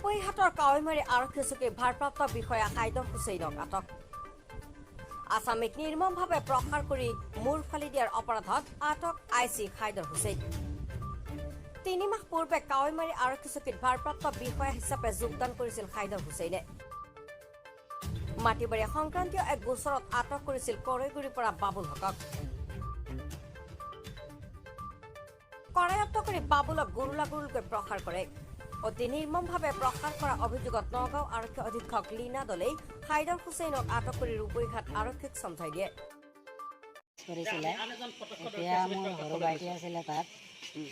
ৰূপহীহাটৰ কাৱৈমাৰী আৰক্ষী চকীৰ ভাৰপ্ৰাপ্ত বিষয়া হাইদৰ হুছেইনক আটক আছামিক নিৰ্মমভাৱে প্ৰসাৰ কৰি মূৰ ফালি দিয়াৰ অপৰাধত আটক আইচি হাইদৰ হুছেইন 3 মাহ পূৰ্বে কাৱৈমাৰী আৰক্ষী চকীত ভাৰপ্ৰাপ্ত বিষয়া হিচাপে যোগদান কৰিছিল হাইদৰ হুছেইনে মাটিবাৰী সংক্ৰান্তীয় এক গোচৰত আটক কৰিছিল কৰৈগুৰিৰ পৰা বাবুল হকক কৰায়ত্ব কৰি বাবুলক গুৰুলাগুৰুলকৈ প্ৰসাৰ কৰে অতি নিৰ্মমভাৱে প্ৰসাৰ কৰা অভিযোগত নগাঁও আৰক্ষী অধীক্ষক লীনা দলেই হাইদৰ হুছেইনক আটক কৰি ৰূপহীহাট আৰক্ষীক চম্ভাই দিয়ে এতিয়া মোৰ সৰু ভাইটি আছিলে তাত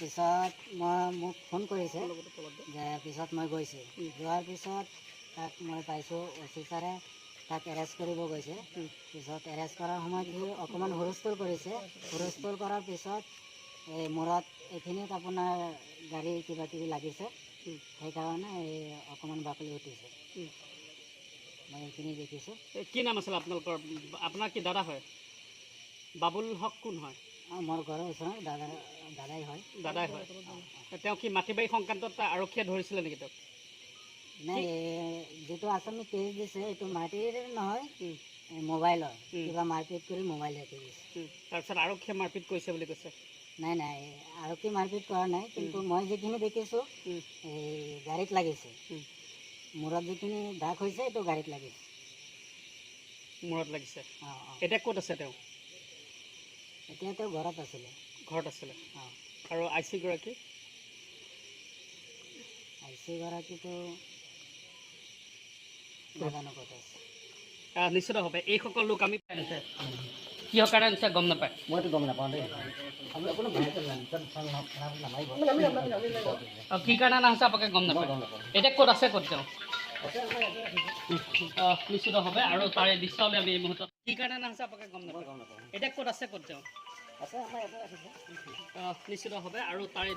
পিছত মোক ফোন কৰিছে যে পিছত মই গৈছোঁ যোৱাৰ পিছত তাক মই পাইছোঁ অফিচাৰে তাক এৰেষ্ট কৰিব গৈছে পিছত এৰেষ্ট কৰাৰ সময়ত সি অকণমান হুলস্থুল কৰিছে হুলস্থুল কৰাৰ পিছত এই মূৰত এইখিনিত আপোনাৰ গাড়ী কিবা কিবি লাগিছে সেইকাৰণে অকণমান বাকলি উঠিছে মই এইখিনি দেখিছোঁ কি নাম আছিলে আপোনালোকৰ আপোনাৰ কি দাদা হয় বাবুল হক কোন হয় মোৰ ঘৰৰ ওচৰত দাদাই হয় তেওঁ কি মাটিবাৰী সংক্ৰান্তত আৰক্ষীয়ে ধৰিছিলে নেকি তেওঁক নাই যিটো আছামী কেছ দিছে এইটো মাটিৰ নহয় মোবাইলৰ কিবা মাৰপিট কৰি মোবাইল ৰাখি দিছে তাৰপিছত আৰক্ষীয়ে মাৰপিট কৰিছে বুলি কৈছে নাই আৰক্ষী মাৰপিট কৰা নাই কিন্তু মই যিখিনি দেখিছোঁ এই গাড়ীত লাগিছে মূৰত যিখিনি দাগ হৈছে এইটো গাড়ীত লাগিছে মূৰত লাগিছে এতিয়া ক'ত আছে তেওঁ এতিয়া তেওঁ ঘৰত আছিলে আৰু আই চি গৰাকীটো নাজানো ক'ত আছে নিশ্চিতভাৱে এইসকল লোক আমি আনিছে কিহৰ কাৰণে আনিছে গম নাপায় মইতো গম নাপাওঁ দেই কি কাৰণে অনা হৈছে আপোনালোকে গম নাপায় এতিয়া ক'ত আছে ক'ত তেওঁ নিশ্চিতভাৱে আৰু তাৰে দৃশ্যাৱলী আমি এই মুহূৰ্তত কি কাৰণে অনা হৈছে আপোনালোকে গম নাপায় এতিয়া ক'ত আছে ক'ত তেওঁ নিশ্চিতভাৱে আৰু তাৰে